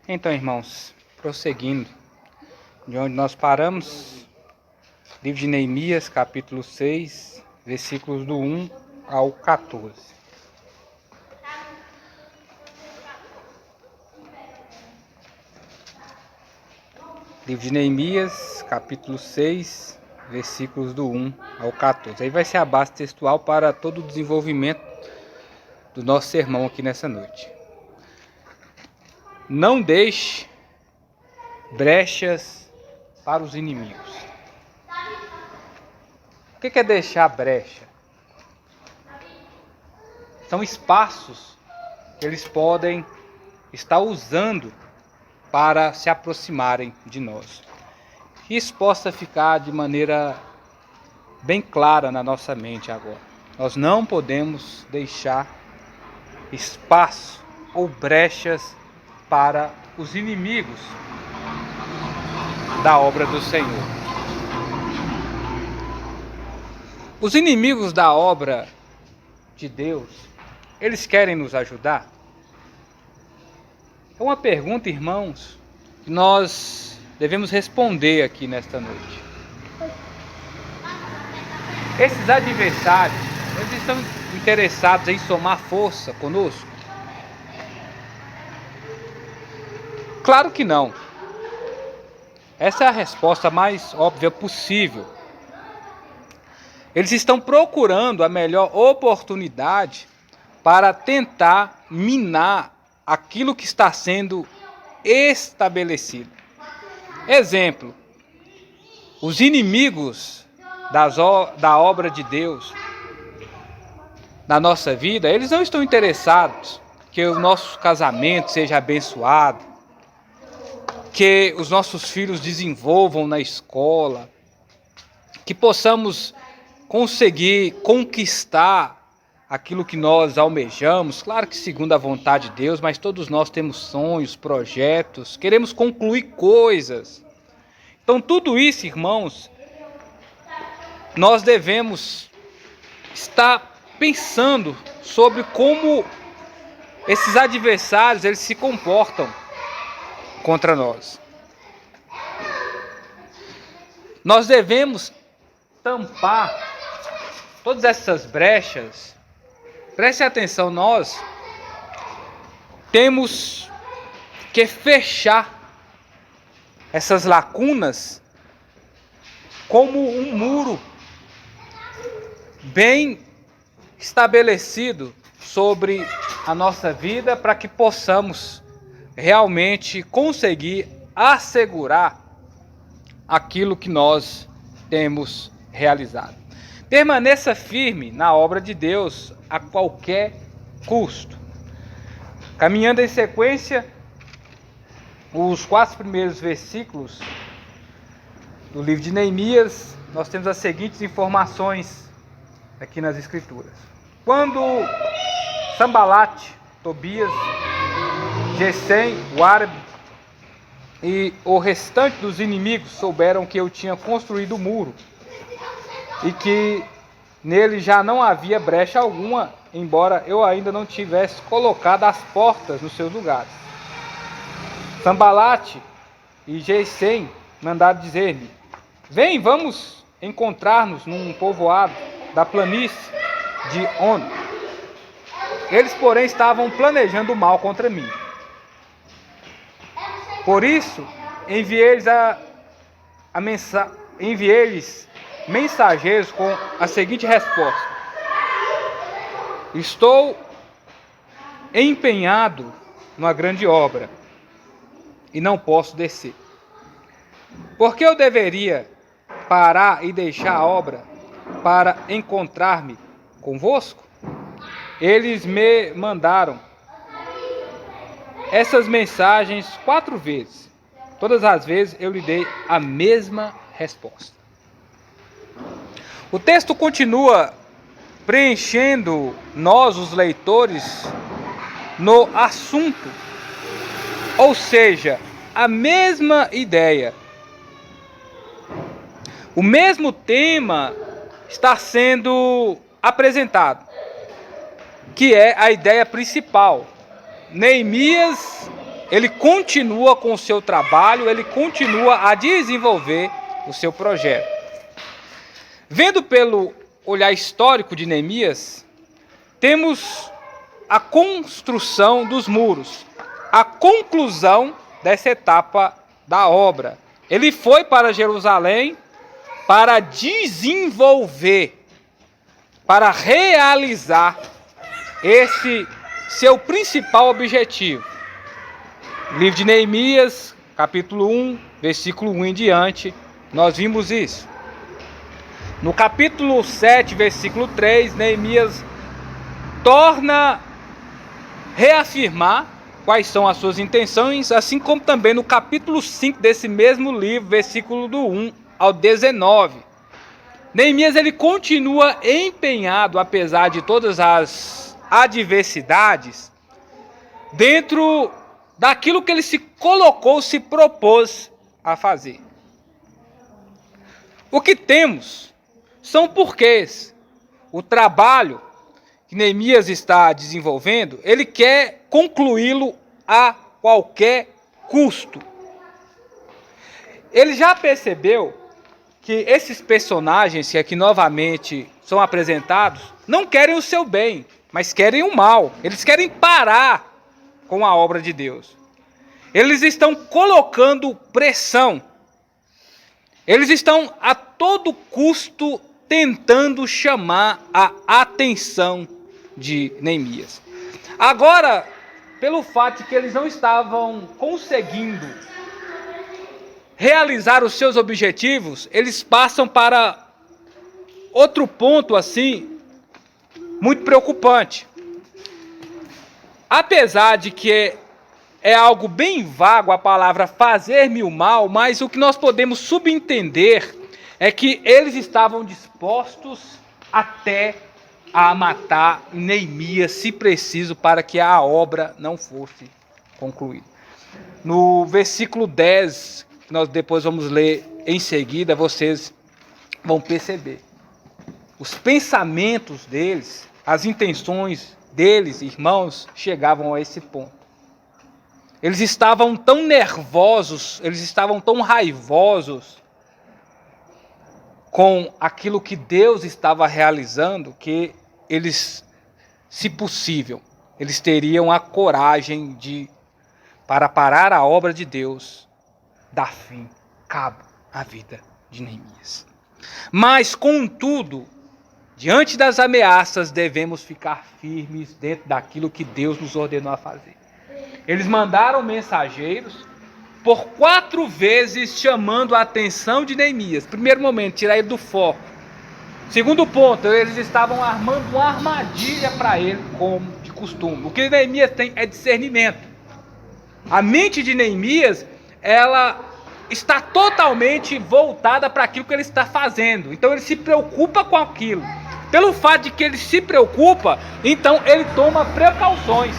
Então, irmãos, prosseguindo de onde nós paramos, livro de Neemias, capítulo 6, versículos do 1 ao 14. Livro de Neemias, capítulo 6, versículos do 1 ao 14. Aí vai ser a base textual para todo o desenvolvimento do nosso sermão aqui nessa noite. Não deixe brechas para os inimigos. O que é deixar brecha? São espaços que eles podem estar usando para se aproximarem de nós. Que isso possa ficar de maneira bem clara na nossa mente agora. Nós não podemos deixar espaço ou brechas para os inimigos da obra do Senhor. Os inimigos da obra de Deus, eles querem nos ajudar? É uma pergunta, irmãos, que nós devemos responder aqui nesta noite. Esses adversários, eles estão interessados em somar força conosco? Claro que não. Essa é a resposta mais óbvia possível. Eles estão procurando a melhor oportunidade para tentar minar aquilo que está sendo estabelecido. Exemplo, os inimigos da obra de Deus na nossa vida, eles não estão interessados que o nosso casamento seja abençoado, que os nossos filhos desenvolvam na escola, que possamos conseguir conquistar aquilo que nós almejamos, claro que segundo a vontade de Deus, mas todos nós temos sonhos, projetos, queremos concluir coisas. Então tudo isso, irmãos, nós devemos estar pensando sobre como esses adversários eles se comportam contra nós. Nós devemos tampar todas essas brechas. Preste atenção, nós temos que fechar essas lacunas como um muro bem estabelecido sobre a nossa vida para que possamos realmente conseguir assegurar aquilo que nós temos realizado. Permaneça firme na obra de Deus a qualquer custo. Caminhando em sequência, os 4 primeiros versículos do livro de Neemias, nós temos as seguintes informações aqui nas Escrituras. Quando Sambalate, Tobias, Gesem, o árabe e o restante dos inimigos souberam que eu tinha construído o muro e que nele já não havia brecha alguma, embora eu ainda não tivesse colocado as portas nos seus lugares. Sambalate e Gesem mandaram dizer-me: vem, vamos encontrar-nos num povoado da planície de On. Eles, porém, estavam planejando mal contra mim. Por isso, enviei-lhes mensageiros com a seguinte resposta: estou empenhado numa grande obra e não posso descer. Por que eu deveria parar e deixar a obra para encontrar-me convosco? Eles me mandaram essas mensagens 4 vezes. Todas as vezes eu lhe dei a mesma resposta. O texto continua preenchendo nós, os leitores, no assunto. Ou seja, a mesma ideia. O mesmo tema está sendo apresentado, que é a ideia principal. Neemias ele continua com o seu trabalho, ele continua a desenvolver o seu projeto. Vendo pelo olhar histórico de Neemias, temos a construção dos muros, a conclusão dessa etapa da obra. Ele foi para Jerusalém para desenvolver, para realizar esse seu principal objetivo. Livro de Neemias, capítulo 1, versículo 1 em diante, nós vimos isso. No capítulo 7, versículo 3, Neemias torna reafirmar quais são as suas intenções, assim como também no capítulo 5 desse mesmo livro, versículo do 1 ao 19. Neemias ele continua empenhado, apesar de todas as adversidades, dentro daquilo que ele se colocou, se propôs a fazer. O que temos são porquês. O trabalho que Neemias está desenvolvendo, ele quer concluí-lo a qualquer custo. Ele já percebeu que esses personagens que aqui novamente são apresentados não querem o seu bem, mas querem o mal. Eles querem parar com a obra de Deus. Eles estão colocando pressão. Eles estão a todo custo tentando chamar a atenção de Neemias. Agora, pelo fato de que eles não estavam conseguindo realizar os seus objetivos, eles passam para outro ponto assim, muito preocupante. Apesar de que é algo bem vago a palavra fazer-me o mal, mas o que nós podemos subentender é que eles estavam dispostos até a matar Neemias, se preciso, para que a obra não fosse concluída. No versículo 10, que nós depois vamos ler em seguida, vocês vão perceber. Os pensamentos deles, as intenções deles, irmãos, chegavam a esse ponto. Eles estavam tão nervosos, eles estavam tão raivosos com aquilo que Deus estava realizando, que eles, se possível, eles teriam a coragem de, para parar a obra de Deus, dar fim, cabo à vida de Neemias. Mas, contudo, diante das ameaças, devemos ficar firmes dentro daquilo que Deus nos ordenou a fazer. Eles mandaram mensageiros por 4 vezes chamando a atenção de Neemias. Primeiro momento, tirar ele do foco. Segundo ponto, eles estavam armando uma armadilha para ele, como de costume. O que Neemias tem é discernimento. A mente de Neemias, ela está totalmente voltada para aquilo que ele está fazendo. Então ele se preocupa com aquilo. Pelo fato de que ele se preocupa, então ele toma precauções.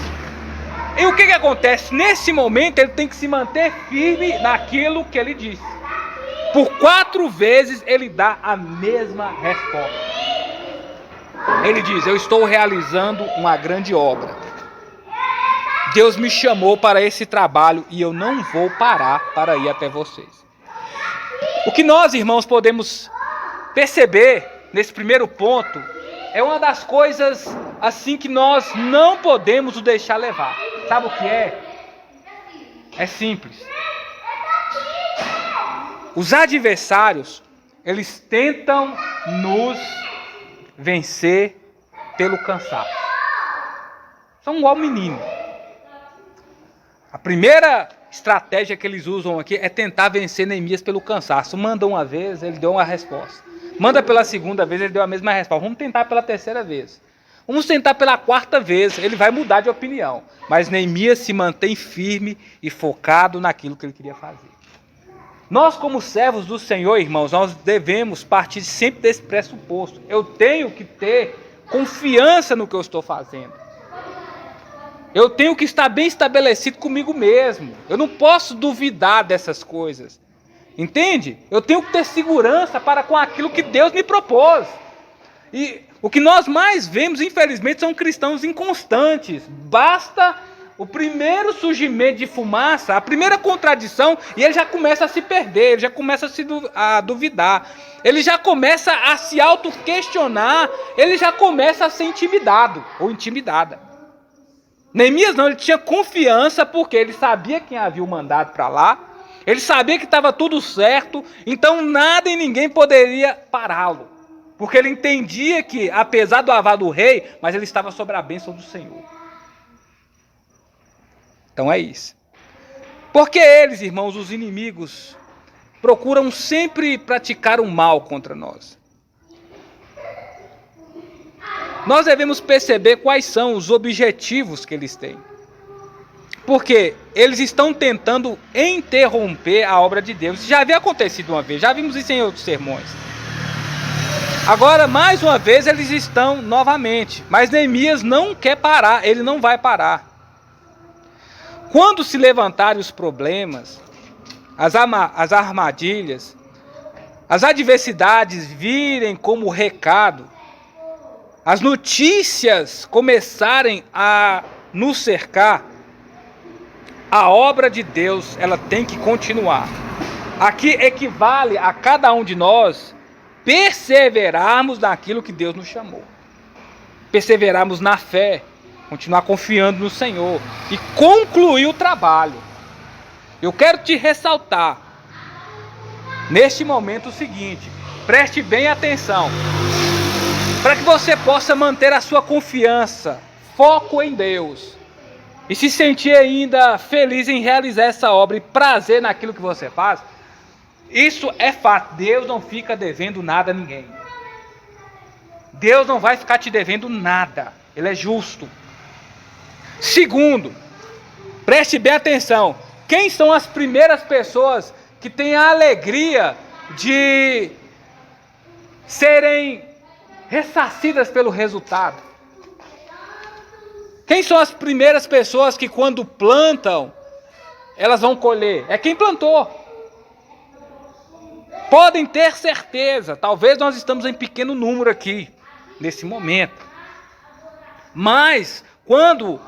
E o que acontece? Nesse momento ele tem que se manter firme naquilo que ele disse. Por 4 vezes ele dá a mesma resposta. Ele diz: eu estou realizando uma grande obra. Deus me chamou para esse trabalho e eu não vou parar para ir até vocês. O que nós, irmãos, podemos perceber nesse primeiro ponto é uma das coisas assim que nós não podemos o deixar levar. Sabe o que é? É simples. Os adversários, eles tentam nos vencer pelo cansaço. São igual menino. A primeira estratégia que eles usam aqui é tentar vencer Neemias pelo cansaço. Manda uma vez, ele deu uma resposta. Manda pela segunda vez, ele deu a mesma resposta. Vamos tentar pela terceira vez. Vamos tentar pela 4ª vez, ele vai mudar de opinião. Mas Neemias se mantém firme e focado naquilo que ele queria fazer. Nós, como servos do Senhor, irmãos, nós devemos partir sempre desse pressuposto. Eu tenho que ter confiança no que eu estou fazendo. Eu tenho que estar bem estabelecido comigo mesmo. Eu não posso duvidar dessas coisas. Entende? Eu tenho que ter segurança para com aquilo que Deus me propôs. E o que nós mais vemos, infelizmente, são cristãos inconstantes. Basta o primeiro surgimento de fumaça, a primeira contradição, e ele já começa a se perder, ele já começa a duvidar, ele já começa a se auto-questionar, ele já começa a ser intimidado ou intimidada. Neemias não, ele tinha confiança porque ele sabia quem havia o mandado para lá, ele sabia que estava tudo certo, então nada e ninguém poderia pará-lo. Porque ele entendia que, apesar do aval do rei, mas ele estava sob a bênção do Senhor. Então é isso. Porque eles, irmãos, os inimigos, procuram sempre praticar o mal contra nós. Nós devemos perceber quais são os objetivos que eles têm. Porque eles estão tentando interromper a obra de Deus. Isso já havia acontecido uma vez, já vimos isso em outros sermões. Agora, mais uma vez, eles estão novamente. Mas Neemias não quer parar, ele não vai parar. Quando se levantarem os problemas, as armadilhas, as adversidades virem como recado, as notícias começarem a nos cercar, a obra de Deus, ela tem que continuar. Aqui equivale a cada um de nós perseverarmos naquilo que Deus nos chamou. Perseverarmos na fé, continuar confiando no Senhor e concluir o trabalho. Eu quero te ressaltar, neste momento, o seguinte, preste bem atenção, para que você possa manter a sua confiança, foco em Deus, e se sentir ainda feliz em realizar essa obra e prazer naquilo que você faz. Isso é fato, Deus não fica devendo nada a ninguém. Deus não vai ficar te devendo nada, Ele é justo. Segundo, preste bem atenção, quem são as primeiras pessoas que têm a alegria de serem ressarcidas pelo resultado? Quem são as primeiras pessoas que quando plantam, elas vão colher? É quem plantou. Podem ter certeza, talvez nós estamos em pequeno número aqui, nesse momento. Mas, quando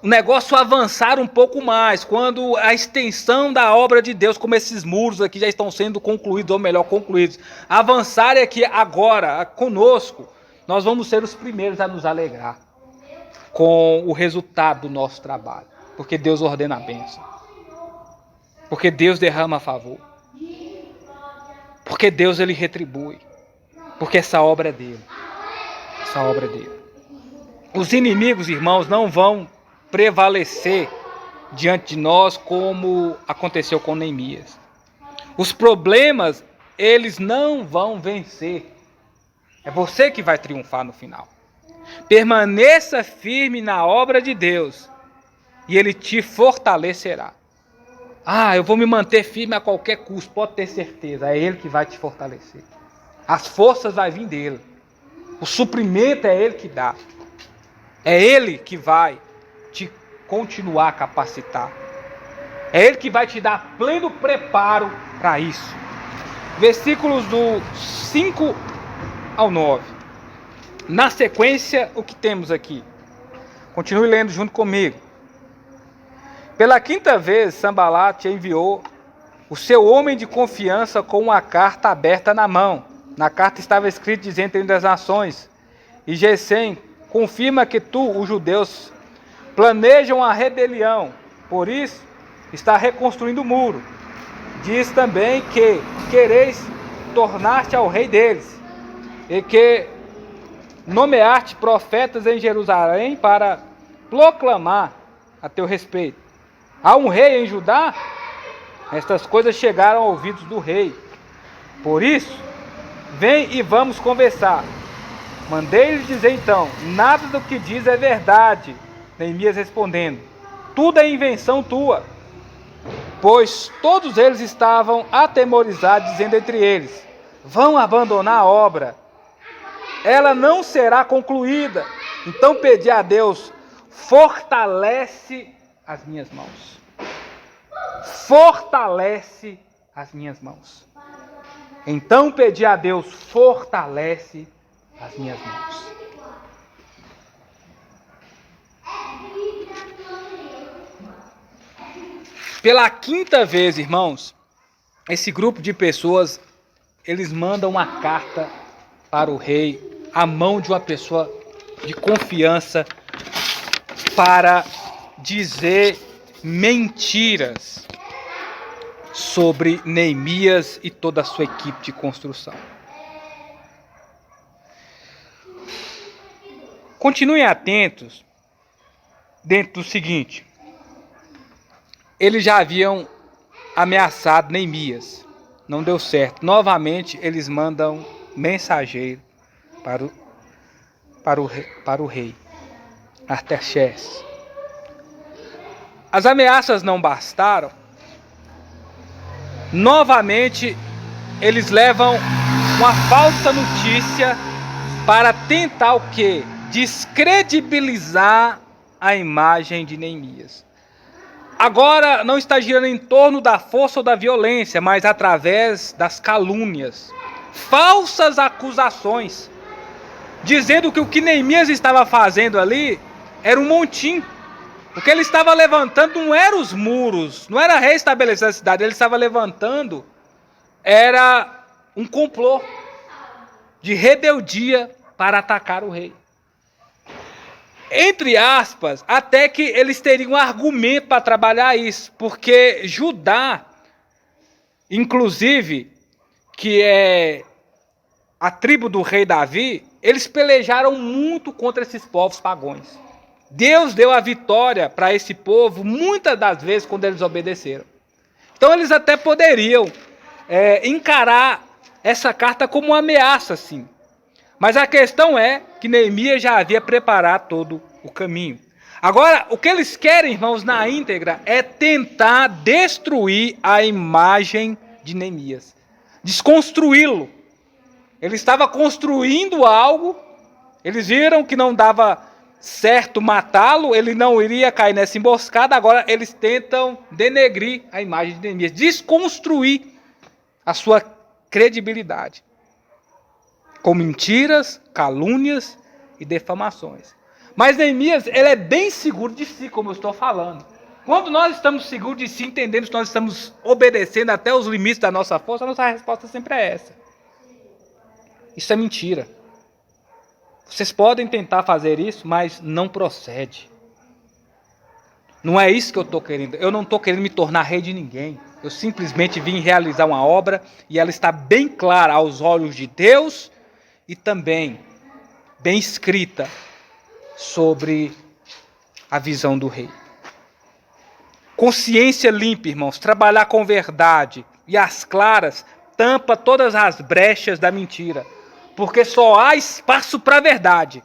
o negócio avançar um pouco mais, quando a extensão da obra de Deus, como esses muros aqui já estão sendo concluídos, ou melhor, concluídos, avançarem aqui agora, conosco, nós vamos ser os primeiros a nos alegrar com o resultado do nosso trabalho. Porque Deus ordena a bênção. Porque Deus derrama a favor. Porque Deus, Ele retribui. Porque essa obra é dele. Essa obra é dele. Os inimigos, irmãos, não vão prevalecer diante de nós como aconteceu com Neemias. Os problemas, eles não vão vencer. É você que vai triunfar no final. Permaneça firme na obra de Deus e Ele te fortalecerá. Eu vou me manter firme a qualquer custo, pode ter certeza, é Ele que vai te fortalecer. As forças vão vir dEle. O suprimento é Ele que dá. É Ele que vai te continuar a capacitar. É Ele que vai te dar pleno preparo para isso. Versículos do 5 ao 9. Na sequência, o que temos aqui? Continue lendo junto comigo. Pela quinta vez, Sanbalate enviou o seu homem de confiança com uma carta aberta na mão. Na carta estava escrito dizendo entre as nações: e Gesem confirma que os judeus, planejam a rebelião, por isso está reconstruindo o muro. Diz também que quereis tornar-te ao rei deles, e que nomear-te profetas em Jerusalém para proclamar a teu respeito. Há um rei em Judá? Estas coisas chegaram aos ouvidos do rei. Por isso, vem e vamos conversar. Mandei-lhe dizer então: nada do que diz é verdade. Neemias respondendo: tudo é invenção tua. Pois todos eles estavam atemorizados, dizendo entre eles: vão abandonar a obra, ela não será concluída. Então pedi a Deus: fortalece as minhas mãos. Fortalece as minhas mãos. Então pedi a Deus: fortalece as minhas mãos. Pela quinta vez, irmãos, esse grupo de pessoas, eles mandam uma carta para o rei, à mão de uma pessoa de confiança, para dizer mentiras sobre Neemias e toda a sua equipe de construção. Continuem atentos dentro do seguinte: eles já haviam ameaçado Neemias, não deu certo. Novamente eles mandam mensageiro para o rei Artaxerxes. As ameaças não bastaram. Novamente eles levam uma falsa notícia para tentar o quê? Descredibilizar a imagem de Neemias. Agora não está girando em torno da força ou da violência, mas através das calúnias, falsas acusações, dizendo que o que Neemias estava fazendo ali era um montim. O que ele estava levantando não eram os muros, não era reestabelecer a cidade, ele estava levantando, era um complô de rebeldia para atacar o rei. Entre aspas, até que eles teriam um argumento para trabalhar isso, porque Judá, inclusive, que é a tribo do rei Davi, eles pelejaram muito contra esses povos pagãos. Deus deu a vitória para esse povo muitas das vezes quando eles obedeceram. Então eles até poderiam encarar essa carta como uma ameaça, sim. Mas a questão é que Neemias já havia preparado todo o caminho. Agora, o que eles querem, irmãos, na íntegra, é tentar destruir a imagem de Neemias. Desconstruí-lo. Ele estava construindo algo, eles viram que não dava certo matá-lo, ele não iria cair nessa emboscada, agora eles tentam denegrir a imagem de Neemias, desconstruir a sua credibilidade, com mentiras, calúnias e defamações. Mas Neemias, ele é bem seguro de si, como eu estou falando. Quando nós estamos seguros de si, entendemos que nós estamos obedecendo até os limites da nossa força, a nossa resposta sempre é essa. Isso é mentira. Vocês podem tentar fazer isso, mas não procede. Não é isso que eu estou querendo. Eu não estou querendo me tornar rei de ninguém. Eu simplesmente vim realizar uma obra e ela está bem clara aos olhos de Deus e também bem escrita sobre a visão do rei. Consciência limpa, irmãos. Trabalhar com verdade e as claras tampa todas as brechas da mentira. Porque só há espaço para a verdade.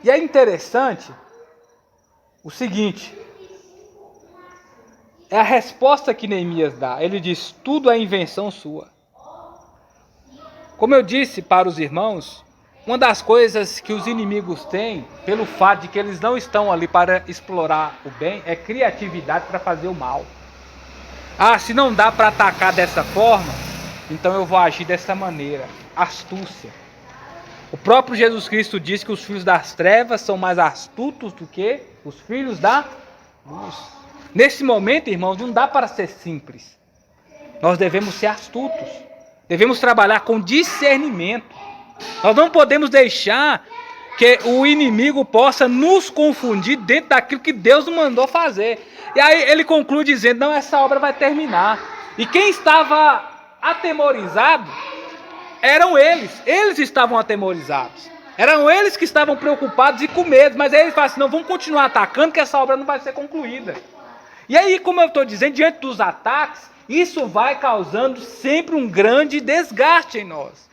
E é interessante o seguinte, é a resposta que Neemias dá. Ele diz, tudo é invenção sua. Como eu disse para os irmãos, uma das coisas que os inimigos têm, pelo fato de que eles não estão ali para explorar o bem, é criatividade para fazer o mal. Ah, se não dá para atacar dessa forma, então eu vou agir dessa maneira. Astúcia. O próprio Jesus Cristo diz que os filhos das trevas são mais astutos do que os filhos da luz. Nesse momento, irmãos, não dá para ser simples. Nós devemos ser astutos. Devemos trabalhar com discernimento. Nós não podemos deixar que o inimigo possa nos confundir dentro daquilo que Deus nos mandou fazer. E aí ele conclui dizendo, não, essa obra vai terminar. E quem estava atemorizado eram eles. Eles estavam atemorizados. Eram eles que estavam preocupados e com medo. Mas aí eles falam assim, não, vamos continuar atacando que essa obra não vai ser concluída. E aí, como eu estou dizendo, diante dos ataques, isso vai causando sempre um grande desgaste em nós.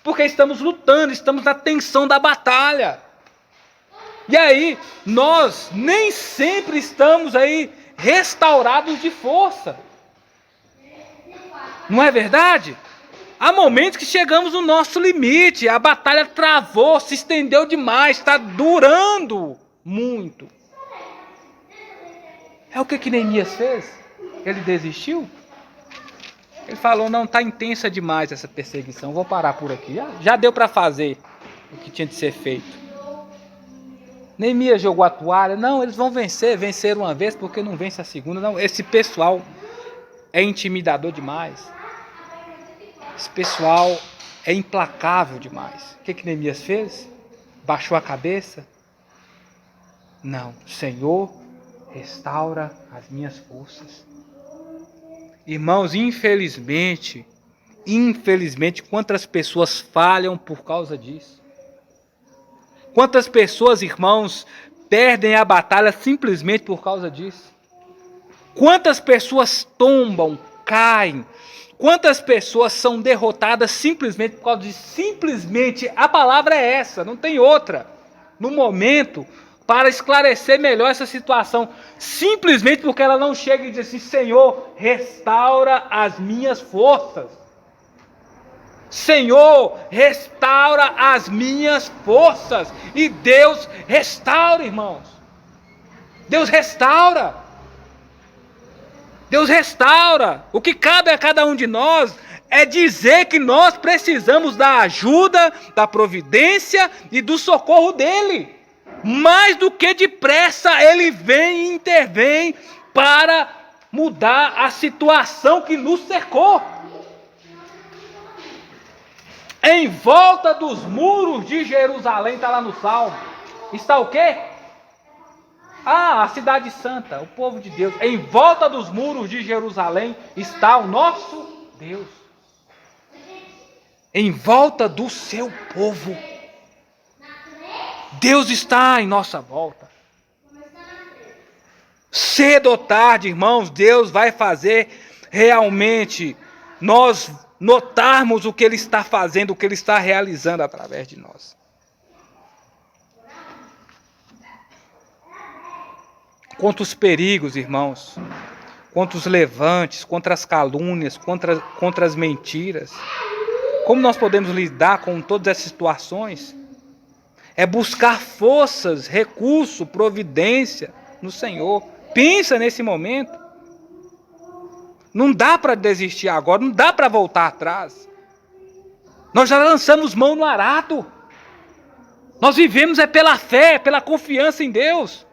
Porque estamos lutando, estamos na tensão da batalha. E aí, nós nem sempre estamos aí restaurados de força. Não é verdade? Há momentos que chegamos no nosso limite, a batalha travou, se estendeu demais, está durando muito. É o que Neemias fez? Ele desistiu? Ele falou, não, está intensa demais essa perseguição, vou parar por aqui. Já deu para fazer o que tinha de ser feito. Neemias jogou a toalha. Não, eles vão vencer. Venceram uma vez porque não vence a segunda. Não, esse pessoal é intimidador demais. Esse pessoal é implacável demais. O que Neemias fez? Baixou a cabeça? Não. Senhor, restaura as minhas forças. Irmãos, infelizmente, quantas pessoas falham por causa disso? Quantas pessoas, irmãos, perdem a batalha simplesmente por causa disso? Quantas pessoas tombam, caem? Quantas pessoas são derrotadas simplesmente por causa disso? Simplesmente, a palavra é essa, não tem outra. No momento, para esclarecer melhor essa situação, simplesmente porque ela não chega e diz assim: Senhor, restaura as minhas forças. Senhor, restaura as minhas forças. E Deus restaura, irmãos. Deus restaura. Deus restaura. O que cabe a cada um de nós é dizer que nós precisamos da ajuda, da providência e do socorro dele. Mais do que depressa ele vem e intervém para mudar a situação que nos cercou. Em volta dos muros de Jerusalém, está lá no Salmo, está o quê? A cidade santa, o povo de Deus. Em volta dos muros de Jerusalém está o nosso Deus. Em volta do seu povo. Deus está em nossa volta. Cedo ou tarde, irmãos, Deus vai fazer realmente nós notarmos o que Ele está fazendo, o que Ele está realizando através de nós. Quantos perigos, irmãos, quantos levantes, contra as calúnias, contra as mentiras. Como nós podemos lidar com todas essas situações? É buscar forças, recurso, providência no Senhor. Pensa nesse momento. Não dá para desistir agora, não dá para voltar atrás. Nós já lançamos mão no arado. Nós vivemos pela fé, pela confiança em Deus.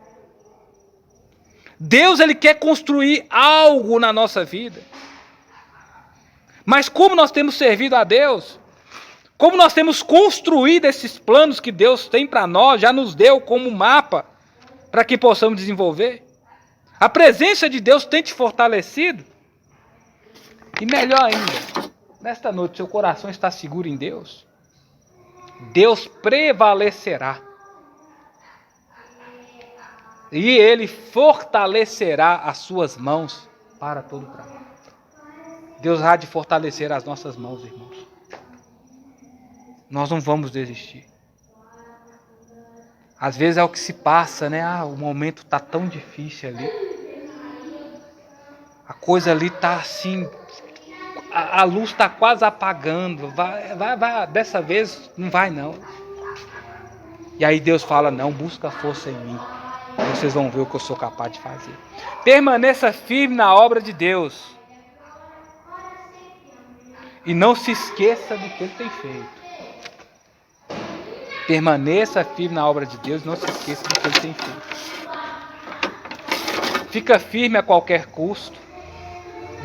Deus, Ele quer construir algo na nossa vida. Mas como nós temos servido a Deus, como nós temos construído esses planos que Deus tem para nós, já nos deu como mapa para que possamos desenvolver. A presença de Deus tem te fortalecido. E melhor ainda, nesta noite, seu coração está seguro em Deus. Deus prevalecerá. E Ele fortalecerá as suas mãos para todo o trabalho. Deus há de fortalecer as nossas mãos, irmãos. Nós não vamos desistir. Às vezes é o que se passa, né? O momento está tão difícil ali. A coisa ali está assim, a luz está quase apagando. Vai, dessa vez não vai não. E aí Deus fala: não, busca força em mim. Vocês vão ver o que eu sou capaz de fazer. Permaneça firme na obra de Deus. E não se esqueça do que Ele tem feito. Permaneça firme na obra de Deus e não se esqueça do que Ele tem feito. Fica firme a qualquer custo.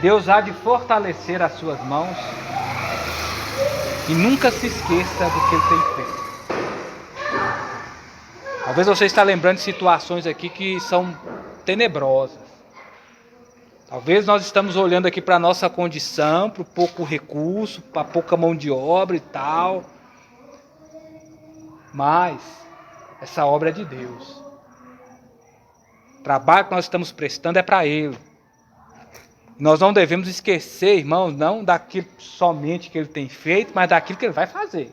Deus há de fortalecer as suas mãos. E nunca se esqueça do que Ele tem feito. Talvez você está lembrando de situações aqui que são tenebrosas. Talvez nós estamos olhando aqui para a nossa condição, para o pouco recurso, para a pouca mão de obra e tal. Mas essa obra é de Deus. O trabalho que nós estamos prestando é para Ele. Nós não devemos esquecer, irmãos, não daquilo somente que Ele tem feito, mas daquilo que Ele vai fazer.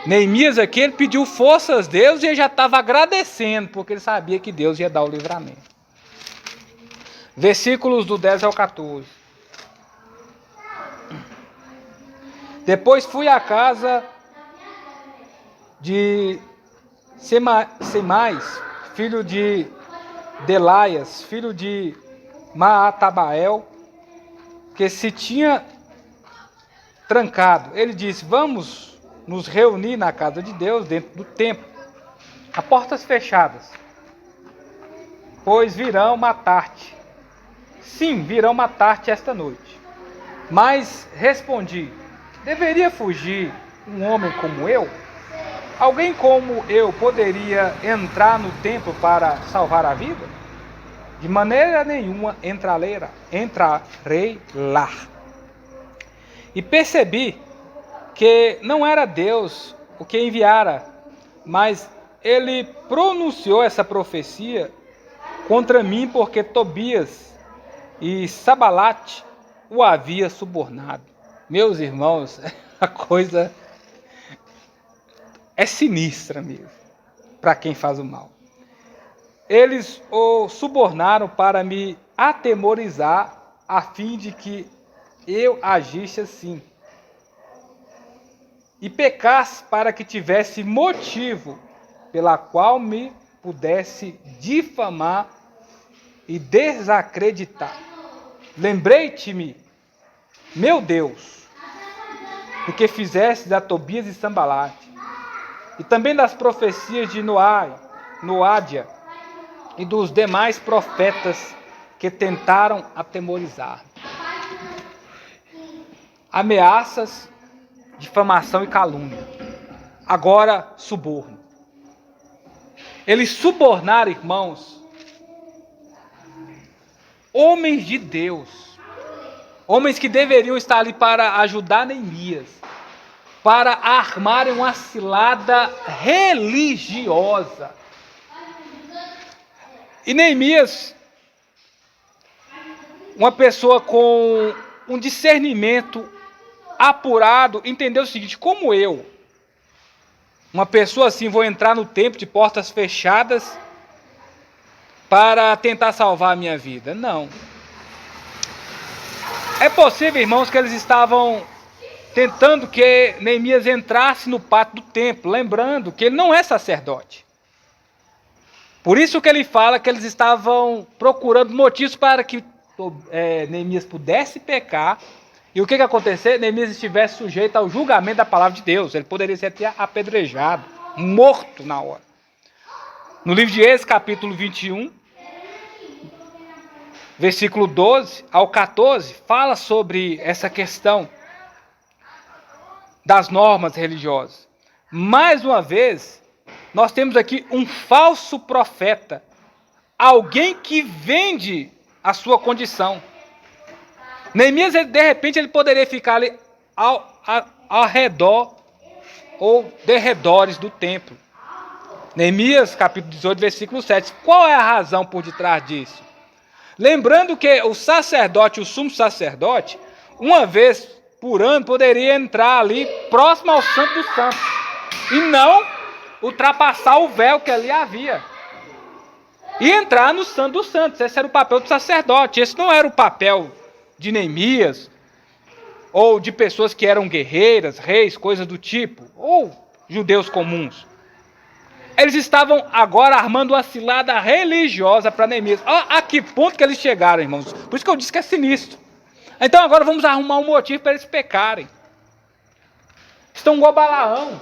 Neemias aqui, ele pediu forças a Deus e ele já estava agradecendo, porque ele sabia que Deus ia dar o livramento. Versículos do 10 ao 14. Depois fui à casa de Semais, filho de Delaias, filho de Maatabael, que se tinha trancado. Ele disse: vamos nos reunir na casa de Deus, dentro do templo, a portas fechadas, pois virão matar-te. Sim, virão matar-te esta noite. Mas respondi: deveria fugir um homem como eu? Alguém como eu poderia entrar no templo para salvar a vida? De maneira nenhuma entrarei lá. E percebi que não era Deus o que enviara, mas ele pronunciou essa profecia contra mim porque Tobias e Sabalate o havia subornado. Meus irmãos, a coisa é sinistra mesmo, para quem faz o mal. Eles o subornaram para me atemorizar, a fim de que eu agisse assim, e pecasse para que tivesse motivo pela qual me pudesse difamar e desacreditar. Lembrei-te-me, meu Deus, do que fizeste a Tobias e Sambalate, e também das profecias de Noádia e dos demais profetas que tentaram atemorizar. Ameaças, difamação e calúnia. Agora, suborno. Eles subornaram, irmãos, homens de Deus, homens que deveriam estar ali para ajudar Neemias, para armarem uma cilada religiosa. E Neemias, uma pessoa com um discernimento apurado, entendeu o seguinte: como eu, uma pessoa assim, vou entrar no templo de portas fechadas para tentar salvar a minha vida? Não. É possível, irmãos, que eles estavam tentando que Neemias entrasse no pátio do templo, lembrando que ele não é sacerdote. Por isso que ele fala que eles estavam procurando motivos para que Neemias pudesse pecar. E o que acontecer? Neemias estivesse sujeito ao julgamento da palavra de Deus. Ele poderia ser até apedrejado, morto na hora. No livro de Êxodo, capítulo 21, versículo 12 ao 14, fala sobre essa questão das normas religiosas. Mais uma vez, nós temos aqui um falso profeta, alguém que vende a sua condição. Neemias, de repente, ele poderia ficar ali ao redor ou derredores do templo. Neemias, capítulo 18, versículo 7. Qual é a razão por detrás disso? Lembrando que o sacerdote, o sumo sacerdote, uma vez por ano, poderia entrar ali próximo ao Santo dos Santos e não ultrapassar o véu que ali havia e entrar no Santo dos Santos. Esse era o papel do sacerdote. Esse não era o papel de Neemias ou de pessoas que eram guerreiras, reis, coisas do tipo, ou judeus comuns. Eles estavam agora armando uma cilada religiosa para Neemias. Olha a que ponto que eles chegaram, irmãos. Por isso que eu disse que é sinistro. Então agora vamos arrumar um motivo para eles pecarem. Estão igual Balaão,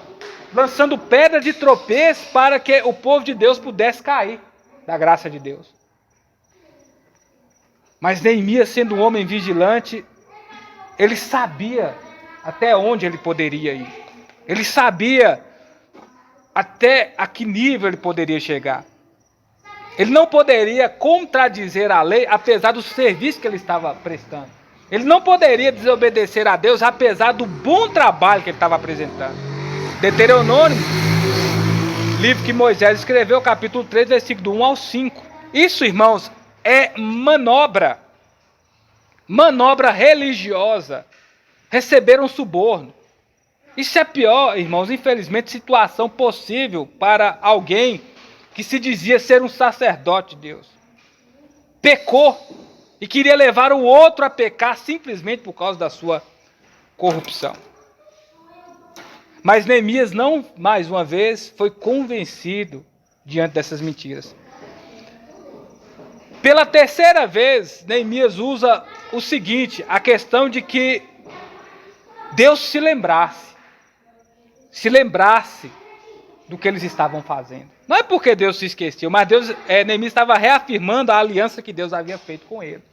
lançando pedra de tropeço para que o povo de Deus pudesse cair da graça de Deus. Mas Neemias, sendo um homem vigilante, ele sabia até onde ele poderia ir. Ele sabia até a que nível ele poderia chegar. Ele não poderia contradizer a lei, apesar do serviço que ele estava prestando. Ele não poderia desobedecer a Deus, apesar do bom trabalho que ele estava apresentando. Deuteronômio, livro que Moisés escreveu, capítulo 3, versículo 1 ao 5. Isso, irmãos, é manobra religiosa. Receberam suborno. Isso é a pior, irmãos, infelizmente, situação possível para alguém que se dizia ser um sacerdote de Deus. Pecou e queria levar o outro a pecar simplesmente por causa da sua corrupção. Mas Neemias não, mais uma vez, foi convencido diante dessas mentiras. Pela terceira vez, Neemias usa o seguinte, a questão de que Deus se lembrasse. se lembrasse do que eles estavam fazendo. Não é porque Deus se esqueceu, mas Neemias estava reafirmando a aliança que Deus havia feito com ele.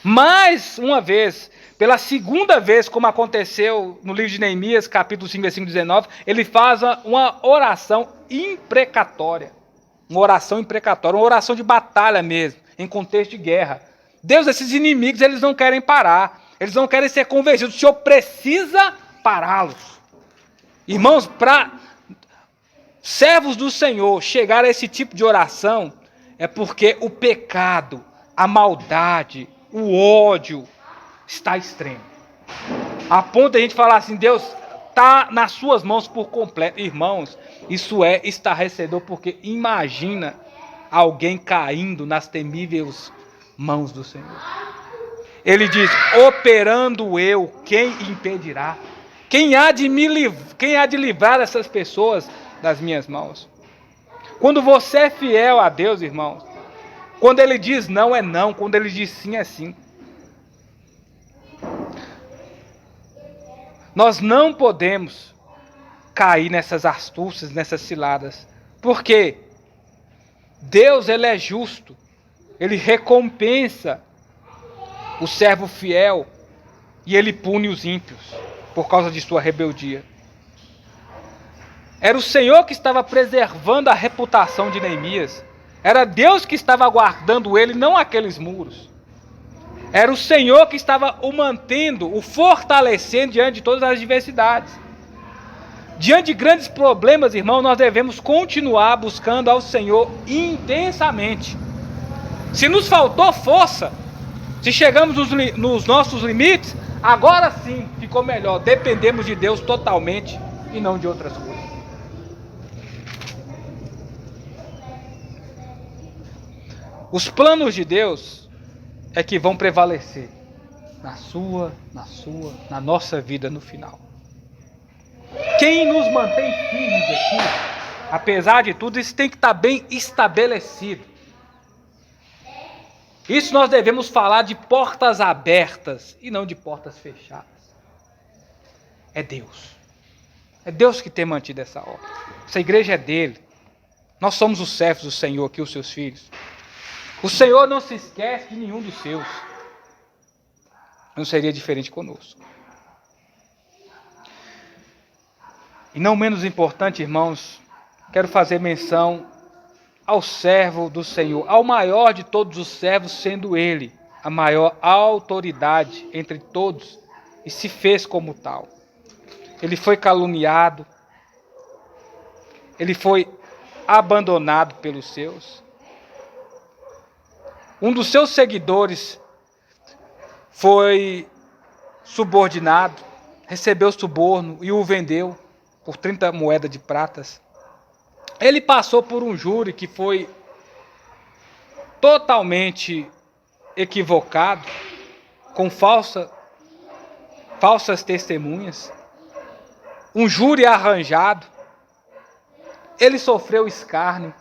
Mais uma vez, pela segunda vez, como aconteceu no livro de Neemias, capítulo 5, versículo 19, ele faz uma oração imprecatória. Uma oração imprecatória, uma oração de batalha mesmo, em contexto de guerra. Deus, esses inimigos, eles não querem parar. Eles não querem ser convencidos. O Senhor precisa pará-los. Irmãos, para servos do Senhor chegar a esse tipo de oração, é porque o pecado, a maldade, o ódio está extremo. A ponto de a gente falar assim, Deus está nas suas mãos por completo. Irmãos, isso é estarrecedor, porque imagina alguém caindo nas temíveis mãos do Senhor. Ele diz, operando eu, quem impedirá? Quem há de livrar essas pessoas das minhas mãos? Quando você é fiel a Deus, irmãos, quando Ele diz não, é não. Quando Ele diz sim, é sim. Nós não podemos cair nessas astúcias, nessas ciladas. Porque Deus, Ele é justo. Ele recompensa o servo fiel e Ele pune os ímpios por causa de sua rebeldia. Era o Senhor que estava preservando a reputação de Neemias. Era Deus que estava guardando ele, não aqueles muros. Era o Senhor que estava o mantendo, o fortalecendo diante de todas as adversidades. Diante de grandes problemas, irmão, nós devemos continuar buscando ao Senhor intensamente. Se nos faltou força, se chegamos nos nossos limites, agora sim ficou melhor. Dependemos de Deus totalmente e não de outras coisas. Os planos de Deus é que vão prevalecer na nossa vida no final. Quem nos mantém firmes aqui, apesar de tudo, isso tem que estar bem estabelecido. Isso nós devemos falar de portas abertas e não de portas fechadas. É Deus. É Deus que tem mantido essa obra. Essa igreja é dele. Nós somos os servos do Senhor aqui, os seus filhos. O Senhor não se esquece de nenhum dos seus. Não seria diferente conosco. E não menos importante, irmãos, quero fazer menção ao servo do Senhor, ao maior de todos os servos, sendo ele a maior autoridade entre todos, e se fez como tal. Ele foi caluniado, ele foi abandonado pelos seus. Um dos seus seguidores foi subordinado, recebeu suborno e o vendeu por 30 moedas de pratas. Ele passou por um júri que foi totalmente equivocado, com falsas testemunhas. Um júri arranjado. Ele sofreu escárnio.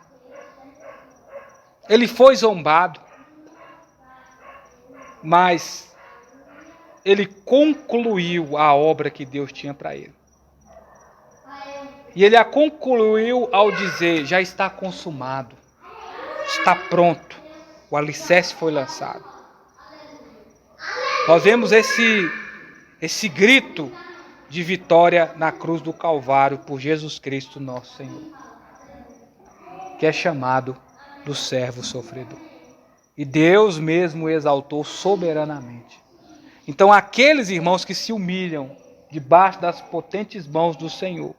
Ele foi zombado. Mas ele concluiu a obra que Deus tinha para ele. E ele a concluiu ao dizer, já está consumado, está pronto, o alicerce foi lançado. Nós vemos esse grito de vitória na cruz do Calvário por Jesus Cristo nosso Senhor, que é chamado do servo sofredor. E Deus mesmo o exaltou soberanamente. Então aqueles irmãos que se humilham debaixo das potentes mãos do Senhor,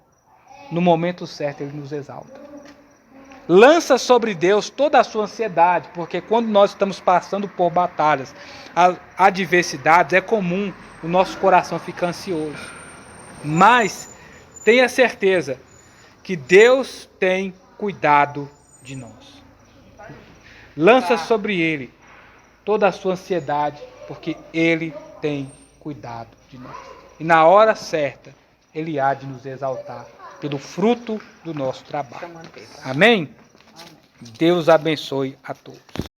no momento certo Ele nos exalta. Lança sobre Deus toda a sua ansiedade, porque quando nós estamos passando por batalhas, adversidades, é comum o nosso coração ficar ansioso. Mas tenha certeza que Deus tem cuidado de nós. Lança sobre Ele toda a sua ansiedade, porque Ele tem cuidado de nós. E na hora certa, Ele há de nos exaltar pelo fruto do nosso trabalho. Amém? Deus abençoe a todos.